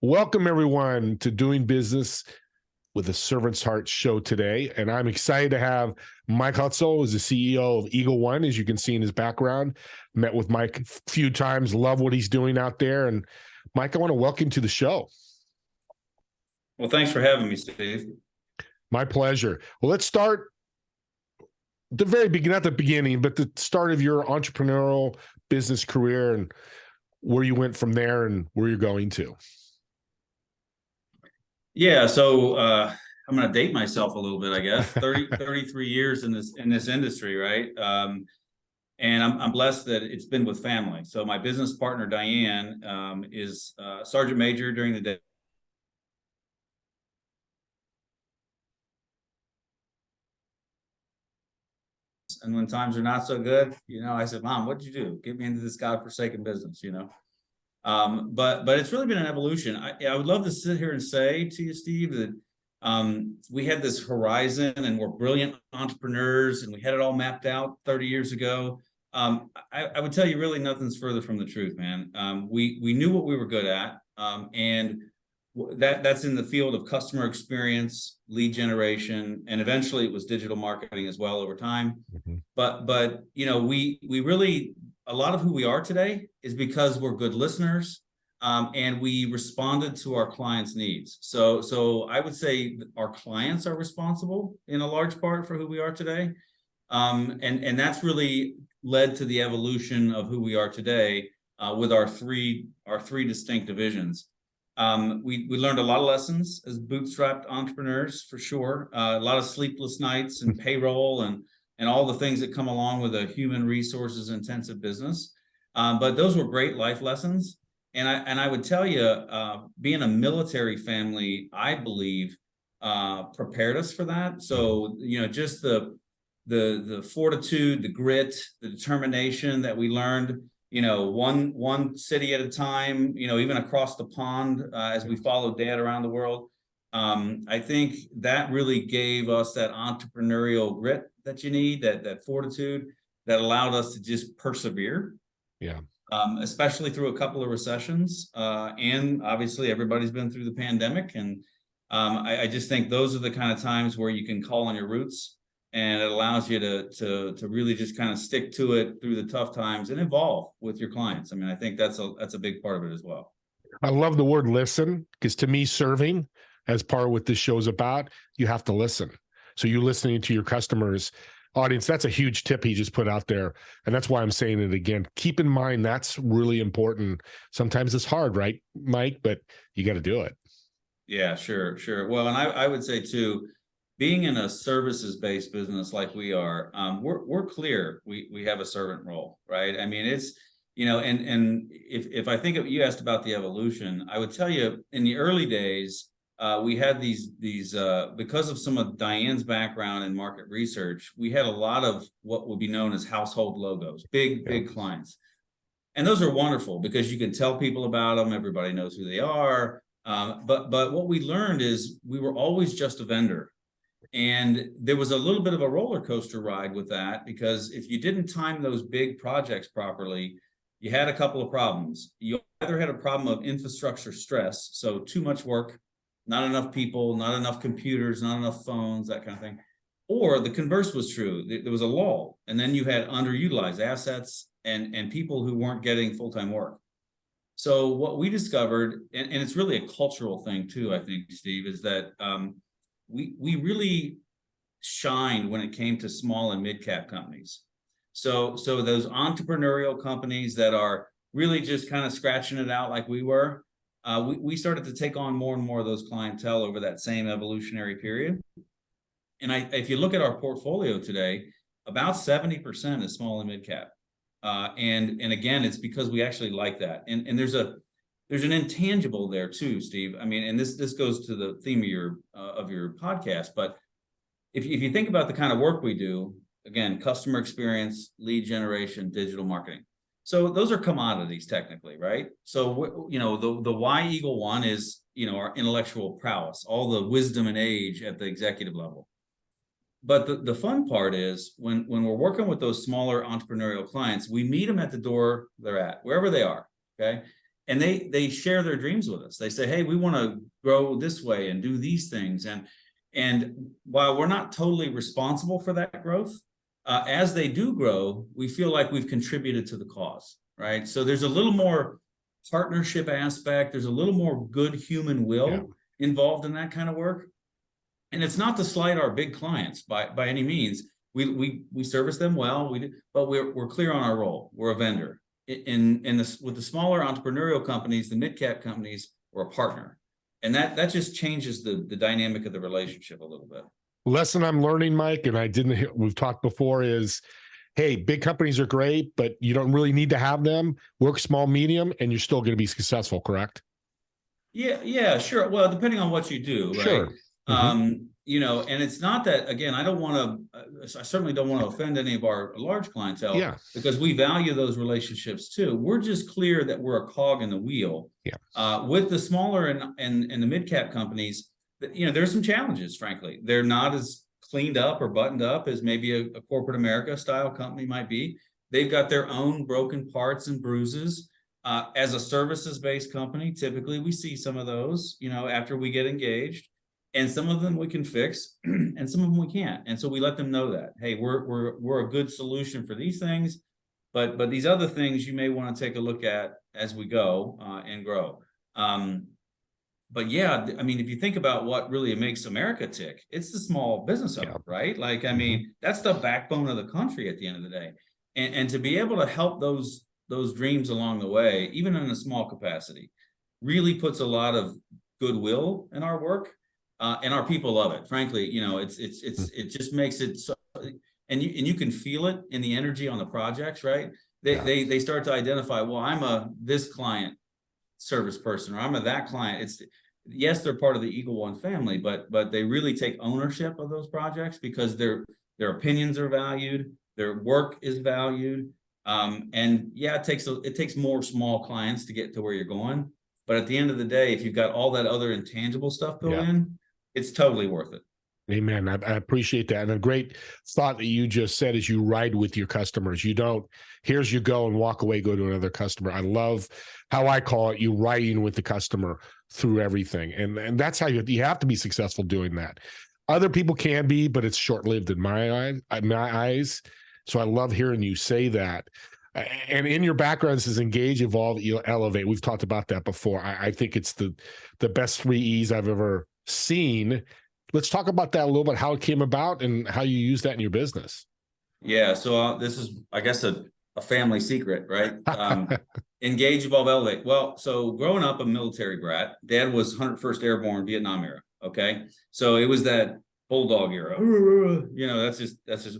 Welcome, everyone, to Doing Business with a Servant's Heart show today. And I'm excited to have Mike.Hutzel, who's the CEO of EagleONE, as you can see in his background. Met with Mike a few times, love what he's doing out there. And Mike, I want to welcome you to the show. Well, thanks for having me, Steve. My pleasure. Well, let's start the very beginning, not the beginning, but the start of your entrepreneurial business career and where you went from there and where you're going to. Yeah, so I'm going to date myself a little bit, I guess. 33 years in this industry, right? And I'm blessed that it's been with family. So my business partner, Diane, is Sergeant Major during the day. And when times are not so good, I said, Mom, what'd you do? Get me into this godforsaken business, But it's really been an evolution. I would love to sit here and say to you, Steve, that we had this horizon and we're brilliant entrepreneurs and we had it all mapped out 30 years ago. I would tell you really nothing's further from the truth, man. We knew what we were good at, and that's in the field of customer experience, lead generation, and eventually it was digital marketing as well over time. Mm-hmm. But we really, a lot of who we are today is because we're good listeners, and we responded to our clients' needs. So I would say our clients are responsible in a large part for who we are today, and that's really led to the evolution of who we are today, with our three distinct divisions. We learned a lot of lessons as bootstrapped entrepreneurs, for sure. A lot of sleepless nights and payroll and all the things that come along with a human resources intensive business. But those were great life lessons. And I would tell you, being a military family, I believe, prepared us for that. So, just the fortitude, the grit, the determination that we learned, one city at a time, even across the pond, as we followed Dad around the world. I think that really gave us that entrepreneurial grit that you need, that fortitude that allowed us to just persevere. Yeah. Especially through a couple of recessions. And obviously everybody's been through the pandemic. And I just think those are the kind of times where you can call on your roots, and it allows you to really just kind of stick to it through the tough times and evolve with your clients. I mean, I think that's a big part of it as well. I love the word listen, because to me, serving, as part of what this show is about, you have to listen. So you're listening to your customers' audience. That's a huge tip he just put out there. And that's why I'm saying it again. Keep in mind, that's really important. Sometimes it's hard, right, Mike? But you got to do it. Yeah, sure. Well, and I would say too, being in a services-based business like we are, we're clear we have a servant role, right? I mean, it's, and if I think you asked about the evolution, I would tell you in the early days, we had these because of some of Diane's background in market research, we had a lot of what would be known as household logos, big clients. And those are wonderful because you can tell people about them. Everybody knows who they are. But what we learned is we were always just a vendor. And there was a little bit of a roller coaster ride with that, because if you didn't time those big projects properly, you had a couple of problems. You either had a problem of infrastructure stress, so too much work, not enough people, not enough computers, not enough phones, that kind of thing. Or the converse was true. There was a lull, and then you had underutilized assets and people who weren't getting full-time work. So what we discovered, and it's really a cultural thing too, I think, Steve, is that we really shined when it came to small and mid-cap companies. So those entrepreneurial companies that are really just kind of scratching it out like we were, we started to take on more and more of those clientele over that same evolutionary period. And if you look at our portfolio today, about 70% is small and mid-cap. And again, it's because we actually like that. And there's an intangible there too, Steve. I mean, and this goes to the theme of your podcast. But if you think about the kind of work we do, again, customer experience, lead generation, digital marketing. So those are commodities technically, right? So the why EagleONE is our intellectual prowess, all the wisdom and age at the executive level. But the fun part is when we're working with those smaller entrepreneurial clients, we meet them at the door they're at, wherever they are. Okay. and they share their dreams with us. They say, hey, we want to grow this way and do these things. And while we're not totally responsible for that growth, as they do grow, we feel like we've contributed to the cause, right? So there's a little more partnership aspect. There's a little more good human will involved in that kind of work. And it's not to slight our big clients by any means. We service them well, but we're clear on our role. We're a vendor. With the smaller entrepreneurial companies, the mid-cap companies, we're a partner. And that just changes the dynamic of the relationship a little bit. Lesson I'm learning, Mike, and we've talked before, is, hey, big companies are great, but you don't really need to have them. Work small, medium, and you're still going to be successful, correct? Yeah, sure. Well, depending on what you do, Sure. right? And it's not that, again, I certainly don't want to offend any of our large clientele, because we value those relationships too. We're just clear that we're a cog in the wheel. With the smaller and the mid-cap companies, there's some challenges, frankly. They're not as cleaned up or buttoned up as maybe a corporate America style company might be. They've got their own broken parts and bruises. As a services-based company, typically we see some of those, after we get engaged. And some of them we can fix, and some of them we can't. And so we let them know that, hey, we're a good solution for these things, but these other things you may want to take a look at as we go and grow. But yeah, I mean, if you think about what really makes America tick, it's the small business owner, right? Like, I mean, that's the backbone of the country at the end of the day. And to be able to help those dreams along the way, even in a small capacity, really puts a lot of goodwill in our work. And our people love it. Frankly, it just makes it so, and you can feel it in the energy on the projects, right? They start to identify, well, I'm this client service person, or I'm that client. Yes, they're part of the EagleONE family, but they really take ownership of those projects because their opinions are valued, their work is valued. And yeah, it takes more small clients to get to where you're going. But at the end of the day, if you've got all that other intangible stuff built in, it's totally worth it. Amen. I appreciate that. And a great thought that you just said is you ride with your customers. You don't, here's you go and walk away, go to another customer. I love how I call it, you riding with the customer through everything. And that's how you have to be successful doing that. Other people can be, but it's short-lived in my eyes. So I love hearing you say that. And in your background, this is engage, evolve, elevate. We've talked about that before. I think it's the best 3 E's I've ever seen. Let's talk about that a little bit, how it came about and how you use that in your business. Yeah. So this is, I guess, a family secret, right? Engage, evolve, elevate. Well, so growing up a military brat, Dad was 101st Airborne, Vietnam era. Okay. So it was that bulldog era. That's just.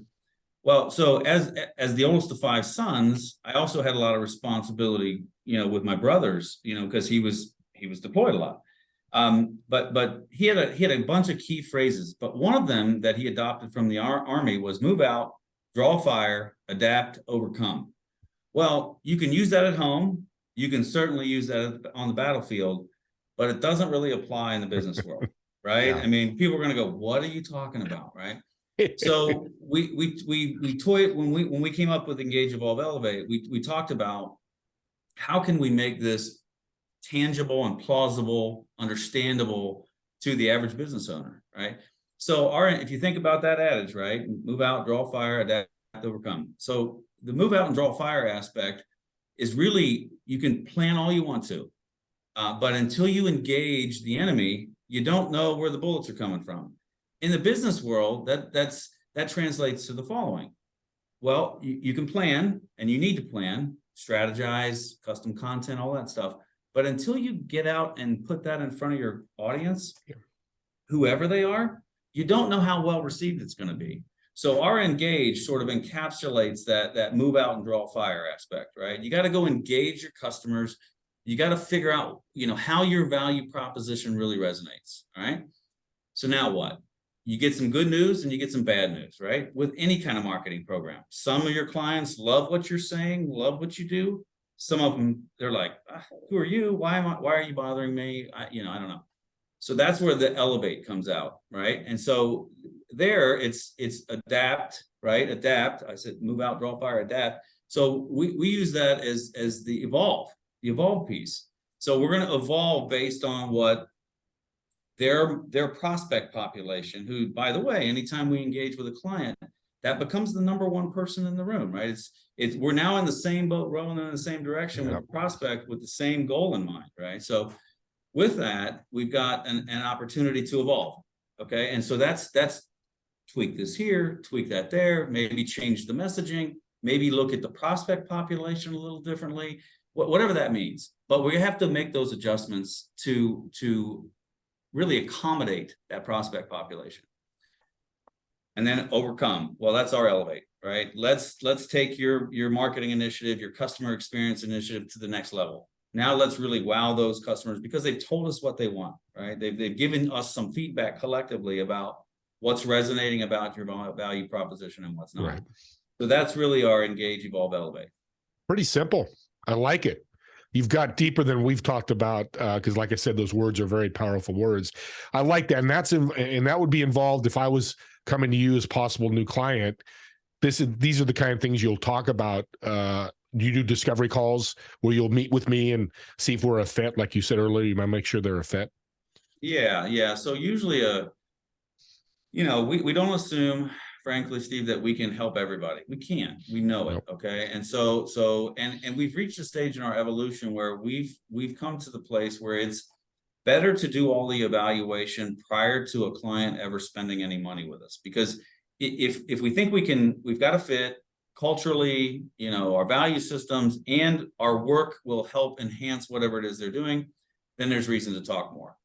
Well, so as the oldest of 5 sons, I also had a lot of responsibility, with my brothers, because he was deployed a lot. But he had a bunch of key phrases, but one of them that he adopted from the Army was move out, draw fire, adapt, overcome. Well, you can use that at home. You can certainly use that on the battlefield, but it doesn't really apply in the business world, right? I mean, people are going to go, what are you talking about, right? So we toyed when we came up with Engage, Evolve, Elevate. We talked about how can we make this tangible and plausible, understandable to the average business owner, right? So if you think about that adage, right, move out, draw fire, adapt, overcome. So the move out and draw fire aspect is really, you can plan all you want to, but until you engage the enemy, you don't know where the bullets are coming from. In the business world, that translates to the following. Well, you can plan, and you need to plan, strategize, custom content, all that stuff. But until you get out and put that in front of your audience, whoever they are, you don't know how well received it's going to be. So our engage sort of encapsulates that move out and draw fire aspect, right? You got to go engage your customers. You got to figure out, how your value proposition really resonates. All right. So now what? You get some good news and you get some bad news, right? With any kind of marketing program. Some of your clients love what you're saying, love what you do. Some of them, they're like, who are you? Why are you bothering me? I don't know. So that's where the elevate comes out, right? And so there it's adapt, right? Adapt. I said move out, draw fire, adapt. So we use that as the evolve piece. So we're going to evolve based on what their prospect population, who, by the way, anytime we engage with a client, that becomes the number one person in the room, right? It's we're now in the same boat, rowing in the same direction with the prospect with the same goal in mind, right? So with that, we've got an opportunity to evolve. Okay. And so that's tweak this here, tweak that there, maybe change the messaging, maybe look at the prospect population a little differently, whatever that means. But we have to make those adjustments to really accommodate that prospect population. And then overcome. Well, that's our elevate, right? Let's take your marketing initiative, your customer experience initiative to the next level. Now let's really wow those customers because they've told us what they want, right? They've given us some feedback collectively about what's resonating about your value proposition and what's not. Right. So that's really our engage, evolve, elevate. Pretty simple. I like it. You've got deeper than we've talked about because, like I said, those words are very powerful words. I like that, and that would be involved if I was coming to you as possible new client. These are the kind of things you'll talk about. You do discovery calls where you'll meet with me and see if we're a fit, like you said earlier. You might make sure they're a fit. Yeah. So usually, we don't assume, frankly, Steve, that we can help everybody. We can't. We know it. Okay. And so we've reached a stage in our evolution where we've come to the place where it's better to do all the evaluation prior to a client ever spending any money with us. Because if we think we've got a fit culturally, our value systems and our work will help enhance whatever it is they're doing, then there's reason to talk more.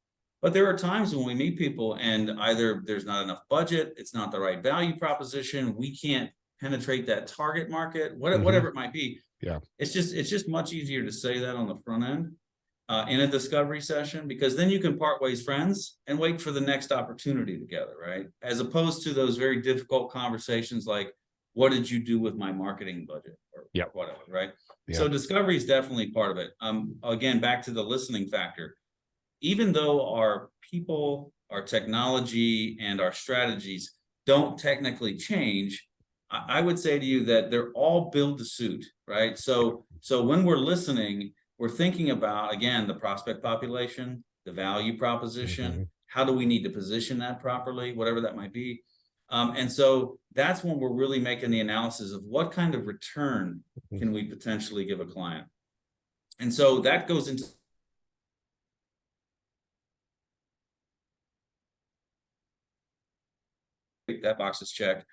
But there are times when we meet people and either there's not enough budget, it's not the right value proposition, we can't penetrate that target market, whatever it might be. Yeah. It's just much easier to say that on the front end in a discovery session, because then you can part ways friends and wait for the next opportunity together, right? As opposed to those very difficult conversations like, what did you do with my marketing budget or whatever, right? Yeah. So discovery is definitely part of it. Again, back to the listening factor. Even though our people, our technology, and our strategies don't technically change, I would say to you that they're all built to suit, right? So when we're listening, we're thinking about, again, the prospect population, the value proposition, how do we need to position that properly, whatever that might be. And so that's when we're really making the analysis of what kind of return can we potentially give a client. And so that goes into that box is checked.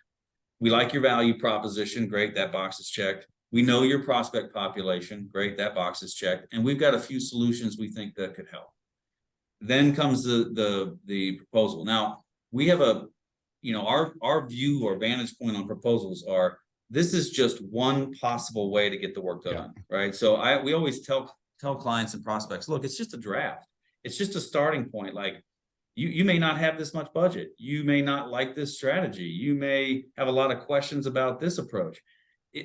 We like your value proposition. Great. That box is checked. We know your prospect population. Great. That box is checked. And we've got a few solutions we think that could help. Then comes the proposal. Now we have our view or vantage point on proposals are, this is just one possible way to get the work done. Right. So we always tell clients and prospects, look, it's just a draft. It's just a starting point. Like, you may not have this much budget. You may not like this strategy. You may have a lot of questions about this approach,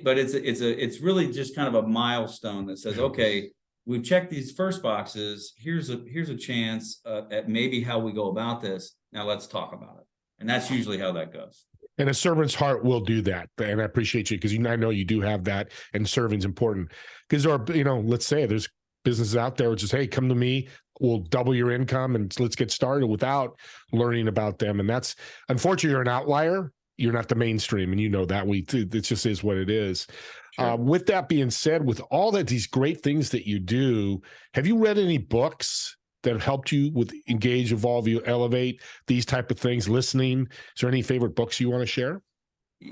but it's really just kind of a milestone that says, okay, we've checked these first boxes. Here's a chance at maybe how we go about this. Now let's talk about it. And that's usually how that goes. And a servant's heart will do that. And I appreciate you because I know you do have that, and serving's important. Because let's say there's businesses out there which is, hey, come to me, we'll double your income and let's get started, without learning about them. And that's, unfortunately, you're an outlier. You're not the mainstream, and you know that. It just is what it is. Sure. With that being said, with all these great things that you do, have you read any books that have helped you with engage, evolve, you elevate, these type of things, listening? Is there any favorite books you want to share?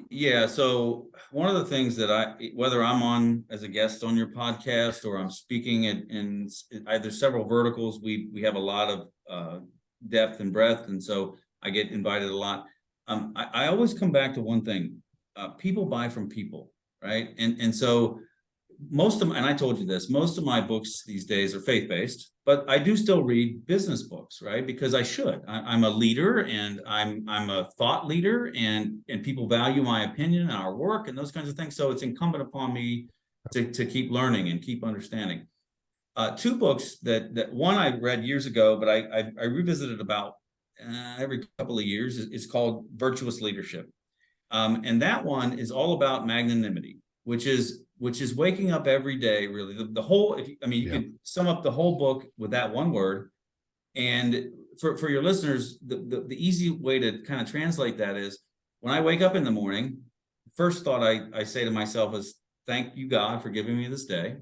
Yeah. So one of the things that whether I'm on as a guest on your podcast or I'm speaking in either several verticals, we have a lot of depth and breadth. And so I get invited a lot. I always come back to one thing, people buy from people, right? And so and I told you this, most of my books these days are faith-based, but I do still read business books, right? Because I should. I'm a leader, and I'm a thought leader, and people value my opinion and our work and those kinds of things. So it's incumbent upon me to keep learning and keep understanding. Two books that one I read years ago, but I revisited about every couple of years. It's called Virtuous Leadership. And that one is all about magnanimity, which is which is waking up every day, really. The whole, you could sum up the whole book with that one word. And for your listeners, the easy way to kind of translate that is, when I wake up in the morning, first thought I say to myself is, thank you, God, for giving me this day.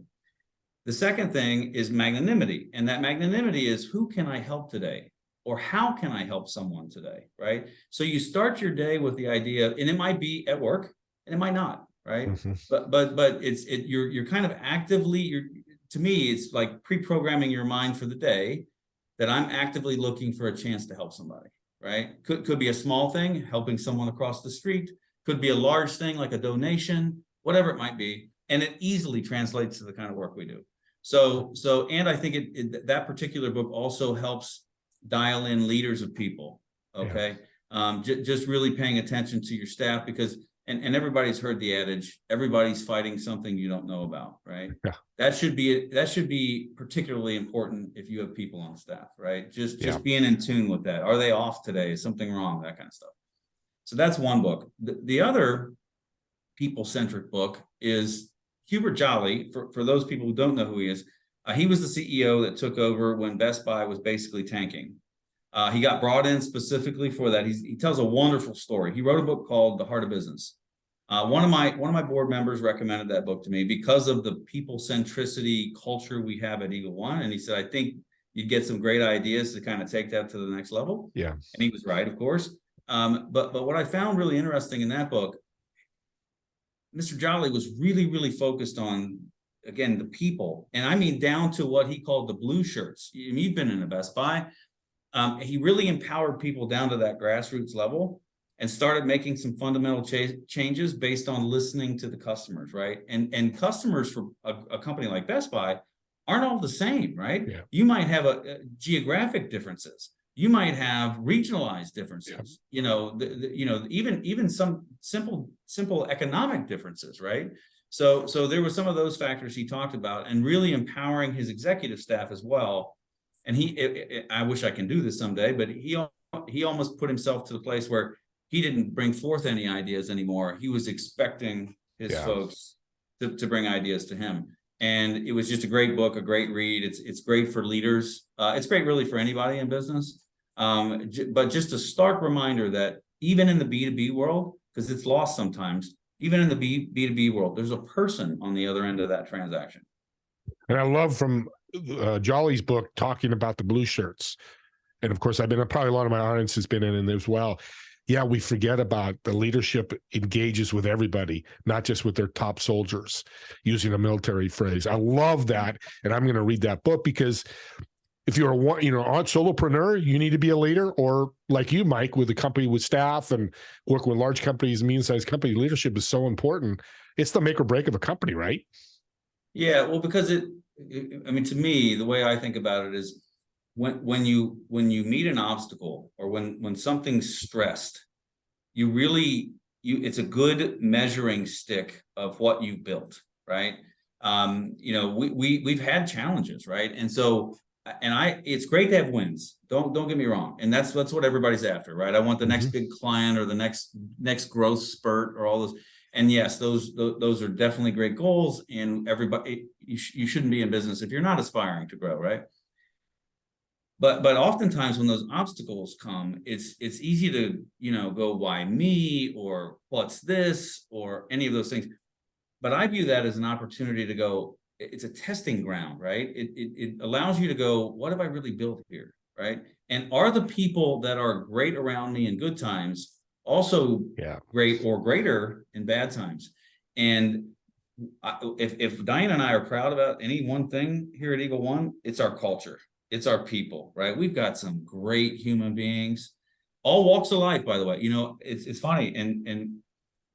The second thing is magnanimity. And that magnanimity is, who can I help today? Or how can I help someone today, right? So you start your day with the idea, and it might be at work, and it might not, right? Mm-hmm. But you're kind of actively, to me, it's like pre-programming your mind for the day, that I'm actively looking for a chance to help somebody, right? Could be a small thing, helping someone across the street, could be a large thing like a donation, whatever it might be, and it easily translates to the kind of work we do. So, and I think that particular book also helps dial in leaders of people. Okay. Just really paying attention to your staff, because, and everybody's heard the adage, everybody's fighting something you don't know about, right? Yeah. That should be particularly important if you have people on staff, right? Just being in tune with that. Are they off today? Is something wrong? That kind of stuff. So that's one book. The other people-centric book is Hubert Jolly. For those people who don't know who he is, he was the CEO that took over when Best Buy was basically tanking. He got brought in specifically for that. He tells a wonderful story. He wrote a book called The Heart of Business. One of my board members recommended that book to me because of the people centricity culture we have at EagleONE, and he said, I think you'd get some great ideas to kind of take that to the next level. Yeah, and he was right, of course. But what I found really interesting in that book, Mr. Jolly was really focused on, again, the people, and I mean down to what he called the blue shirts. You've been in a Best Buy. He really empowered people down to that grassroots level and started making some fundamental changes based on listening to the customers, right? And customers for a company like Best Buy aren't all the same, right? Yeah. You might have a geographic differences. You might have regionalized differences. Yeah. Even some simple economic differences, right? So there were some of those factors he talked about, and really empowering his executive staff as well. And I wish I can do this someday, but he almost put himself to the place where he didn't bring forth any ideas anymore. He was expecting his folks to bring ideas to him. And it was just a great book, a great read. It's great for leaders. It's great really for anybody in business. But just a stark reminder that even in the B2B world, because it's lost sometimes, even in the B2B world, there's a person on the other end of that transaction. And I love from Jolly's book talking about the blue shirts. And of course, probably a lot of my audience has been in it as well. Yeah, we forget about the leadership engages with everybody, not just with their top soldiers, using a military phrase. I love that. And I'm going to read that book, because if you're a solopreneur, you need to be a leader, or like you, Mike, with a company with staff and work with large companies, medium-sized company, leadership is so important. It's the make or break of a company, right? Yeah, well, because to me, the way I think about it is, when you meet an obstacle, or when something's stressed, it's a good measuring stick of what you built, right? We've had challenges, right? And so, it's great to have wins. Don't get me wrong. And that's what everybody's after, right? I want the next big client, or the next growth spurt, or all those. And yes, those are definitely great goals. And everybody, you shouldn't be in business if you're not aspiring to grow, right? But oftentimes when those obstacles come, it's easy to, go, why me, or what's this, or any of those things. But I view that as an opportunity to go, it's a testing ground, right? It allows you to go, what have I really built here, right? And are the people that are great around me in good times also great or greater in bad times? And if Diane and I are proud about any one thing here at EagleONE, it's our culture. It's our people, right? We've got some great human beings, all walks of life, by the way. It's funny. And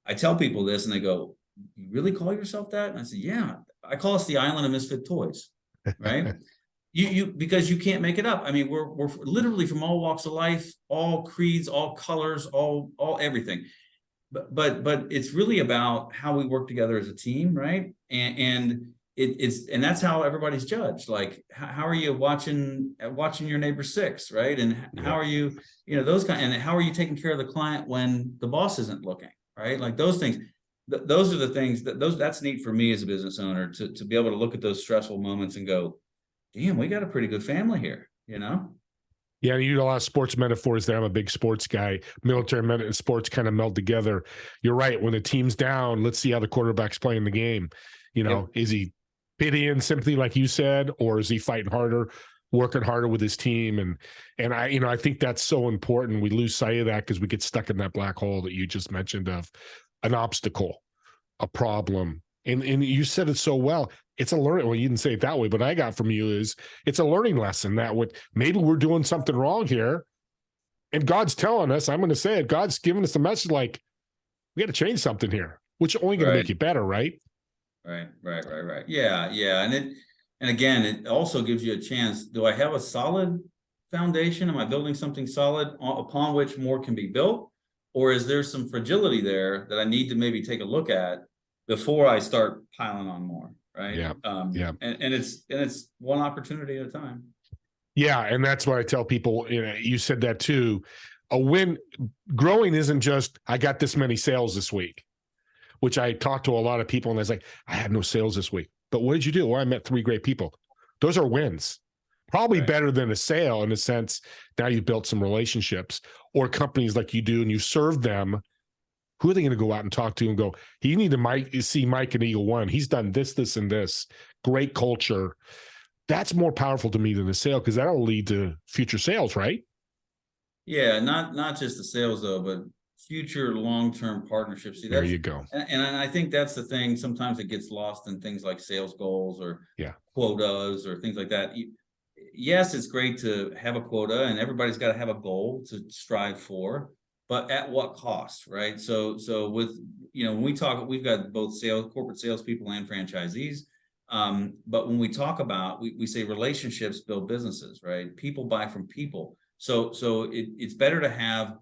I tell people this, and they go, you really call yourself that? And I say, yeah, I call us the island of misfit toys, right? Because you can't make it up. I mean, we're literally from all walks of life, all creeds, all colors, all everything. But it's really about how we work together as a team, right? And that's how everybody's judged. Like, how are you watching your neighbor six, right? And how are you, those kind, and how are you taking care of the client when the boss isn't looking, right? Like those things. those are the things that's neat for me as a business owner to be able to look at those stressful moments and go, damn, we got a pretty good family here, you know? Yeah, you use a lot of sports metaphors there. I'm a big sports guy. Military and sports kind of meld together. You're right. When the team's down, let's see how the quarterback's playing the game. You know, Yep. is he pity and sympathy, like you said, or is he fighting harder, working harder with his team? And I, you know, I think that's so important. We lose sight of that because we get stuck in that black hole that you just mentioned of an obstacle, a problem. And you said it so well. It's a learning. Well, you didn't say it that way, but I got from you is it's a learning lesson that would maybe we're doing something wrong here, and God's telling us. I'm going to say it. God's giving us a message like we got to change something here, which is only going to Right. make you better, right? Right. Yeah. And again, it also gives you a chance. Do I have a solid foundation? Am I building something solid upon which more can be built? Or is there some fragility there that I need to maybe take a look at before I start piling on more? Right. Yeah. Yeah. And it's one opportunity at a time. Yeah. And that's what I tell people. You know, you said that too. A win growing isn't just I got this many sales this week, which I talked to a lot of people and I was like, I had no sales this week. But what did you do? Well, I met 3 great people. Those are wins. Probably Right. better than a sale in a sense. Now you've built some relationships or companies like you do and you serve them. Who are they going to go out and talk to and go, you need to see Mike and EagleONE. He's done this, this, and this. Great culture. That's more powerful to me than a sale because that'll lead to future sales, right? Yeah, not just the sales though, but future long-term partnerships. See, There you go. and I think that's the thing. Sometimes it gets lost in things like sales goals or Yeah. quotas or things like that. Yes, it's great to have a quota, and everybody's got to have a goal to strive for, but at what cost, right? So with when we talk, we've got both corporate salespeople and franchisees. But when we talk about, we say relationships build businesses, right? People buy from people. So it's better to have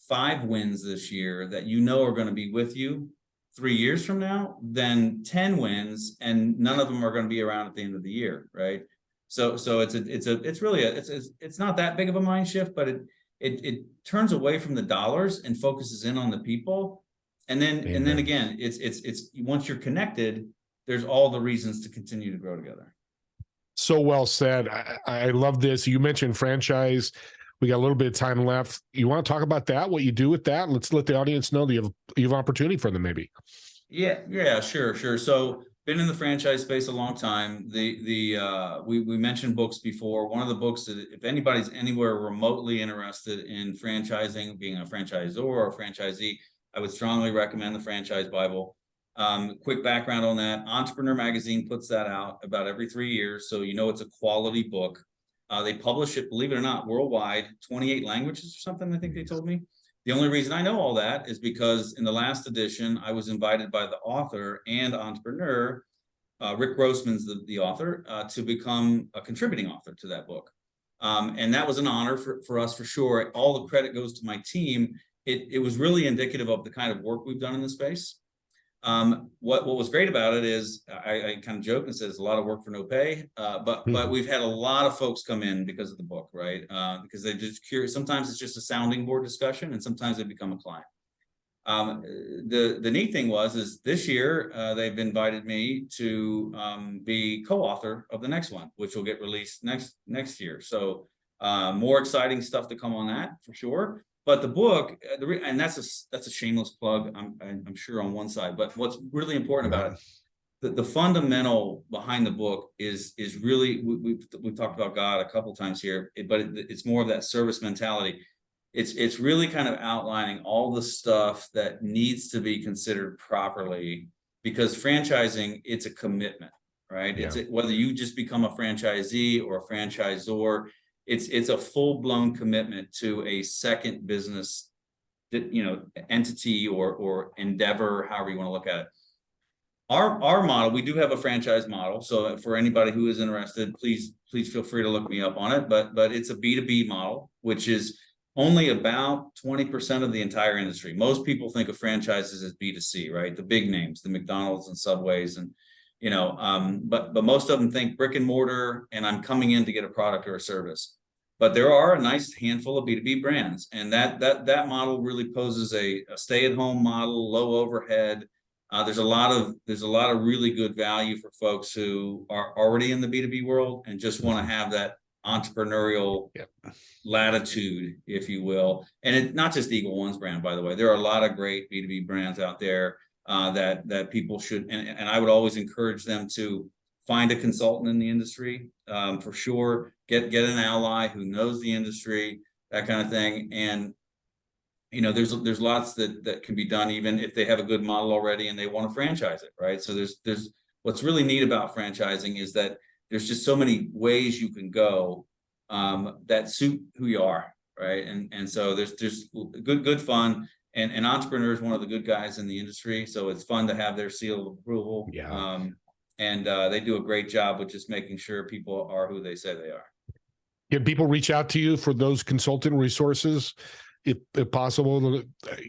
5 wins this year that are going to be with you 3 years from now than 10 wins and none of them are going to be around at the end of the year, right? So it's not that big of a mind shift, but it turns away from the dollars and focuses in on the people. And then again, it's once you're connected, there's all the reasons to continue to grow together. So well said. I love this. You mentioned franchise. We got a little bit of time left. You want to talk about that? What you do with that? Let's let the audience know that you have opportunity for them, maybe. Yeah, sure. So been in the franchise space a long time. We mentioned books before. One of the books that if anybody's anywhere remotely interested in franchising, being a franchisor or a franchisee, I would strongly recommend the Franchise Bible. Quick background on that. Entrepreneur Magazine puts that out about every 3 years. So it's a quality book. They publish it, believe it or not, worldwide, 28 languages or something, I think they told me. The only reason I know all that is because in the last edition, I was invited by the author and entrepreneur, Rick Grossman's the author, to become a contributing author to that book. And that was an honor for us, for sure. All the credit goes to my team. It was really indicative of the kind of work we've done in the space. What was great about it is I kind of joke and said it's a lot of work for no pay, but we've had a lot of folks come in because of the book, right? Because they're just curious. Sometimes it's just a sounding board discussion, and sometimes they become a client. The neat thing is this year they've invited me to be co-author of the next one, which will get released next year. So more exciting stuff to come on that for sure. But the book, and that's a shameless plug, I'm sure on one side. But what's really important about it, the fundamental behind the book is really we've talked about God a couple times here, but it's more of that service mentality. It's really kind of outlining all the stuff that needs to be considered properly, because franchising, it's a commitment, right? Yeah. Whether you just become a franchisee or a franchisor, it's a full-blown commitment to a second business, entity or endeavor, however you want to look at it. Our model, we do have a franchise model. So for anybody who is interested, please feel free to look me up on it. But it's a B2B model, which is only about 20% of the entire industry. Most people think of franchises as B2C, right? The big names, the McDonald's and Subways, and but most of them think brick and mortar, and I'm coming in to get a product or a service. But there are a nice handful of B2B brands, and that model really poses a stay-at-home model, low overhead, There's a lot of really good value for folks who are already in the B2B world and just want to have that entrepreneurial latitude, if you will. And it's not just EagleONE's brand, by the way. There are a lot of great B2B brands out there that people should, and I would always encourage them to find a consultant in the industry, for sure. Get an ally who knows the industry, that kind of thing. And there's lots that can be done even if they have a good model already and they want to franchise it, right? So there's what's really neat about franchising is that there's just so many ways you can go that suit who you are, right? And so there's good fun, and Entrepreneur is one of the good guys in the industry, so it's fun to have their seal of approval. And they do a great job with just making sure people are who they say they are. Can people reach out to you for those consultant resources? If possible,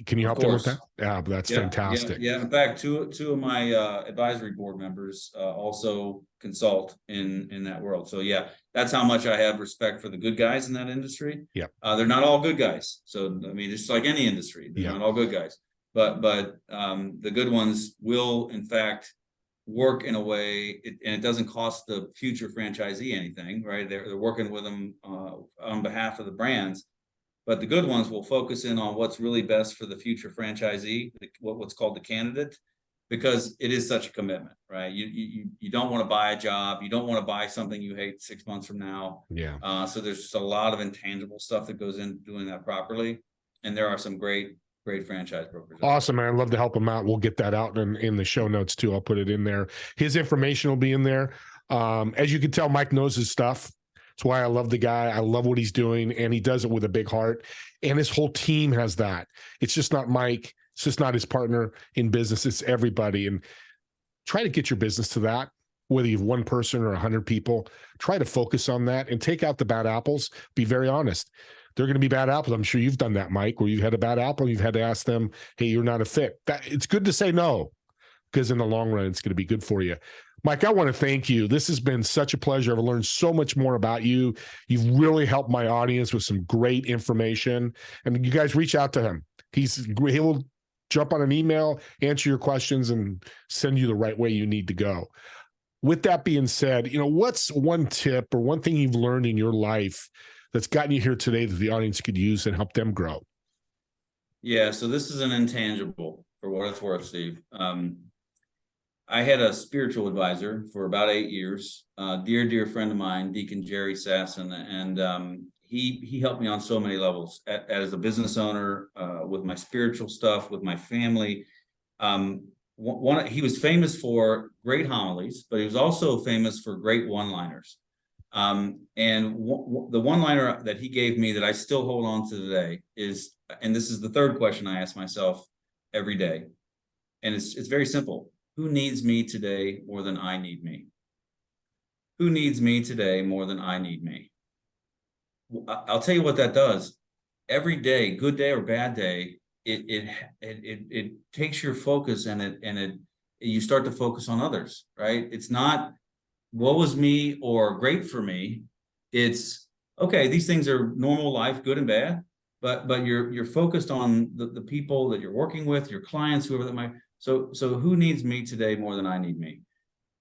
can you help them with that? Yeah, that's fantastic. Yeah. In fact, two of my advisory board members also consult in that world. So yeah, that's how much I have respect for the good guys in that industry. Yeah, they're not all good guys. So I mean, it's like any industry. They're not all good guys, but the good ones will in fact work in a way, and it doesn't cost the future franchisee anything, right? They're working with them on behalf of the brands. But the good ones will focus in on what's really best for the future franchisee, what's called the candidate, because it is such a commitment, right? You don't want to buy a job. You don't want to buy something you hate 6 months from now. Yeah. So there's just a lot of intangible stuff that goes into doing that properly. And there are some great franchise brokers. Awesome, man. I'd love to help him out. We'll get that out in the show notes too. I'll put it in there. His information will be in there. As you can tell, Mike knows his stuff. That's why I love the guy. I love what he's doing, and he does it with a big heart. And his whole team has that. It's just not Mike. It's just not his partner in business. It's everybody. And try to get your business to that, whether you have one person or 100 people. Try to focus on that and take out the bad apples. Be very honest. They're going to be bad apples. I'm sure you've done that, Mike, where you've had a bad apple. You've had to ask them, hey, you're not a fit. It's good to say no, because in the long run, it's going to be good for you. Mike, I want to thank you. This has been such a pleasure. I've learned so much more about you. You've really helped my audience with some great information. And you guys reach out to him. He will jump on an email, answer your questions, and send you the right way you need to go. With that being said, what's one tip or one thing you've learned in your life that's gotten you here today that the audience could use and help them grow? Yeah, so this is an intangible for what it's worth, Steve. I had a spiritual advisor for about 8 years, dear friend of mine, Deacon Jerry Sasson, and he helped me on so many levels as a business owner, with my spiritual stuff, with my family. He was famous for great homilies, but he was also famous for great one-liners. And the one-liner that he gave me that I still hold on to today is, and this is the third question I ask myself every day, and it's very simple. Who needs me today more than I need me? Who needs me today more than I need me? I'll tell you what that does. Every day, good day or bad day, it takes your focus and you start to focus on others, right? It's not woe is me or great for me. It's okay. These things are normal life, good and bad, but you're focused on the people that you're working with, your clients, whoever that might. So who needs me today more than I need me?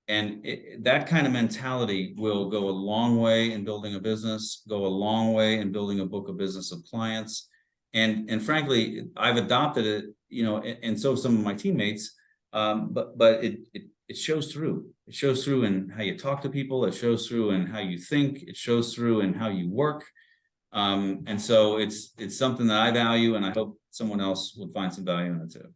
And that kind of mentality will go a long way in building a business, go a long way in building a book of business of clients. And frankly, I've adopted it, and so have some of my teammates. But it shows through. It shows through in how you talk to people. It shows through in how you think. It shows through in how you work. And so it's something that I value, and I hope someone else would find some value in it too.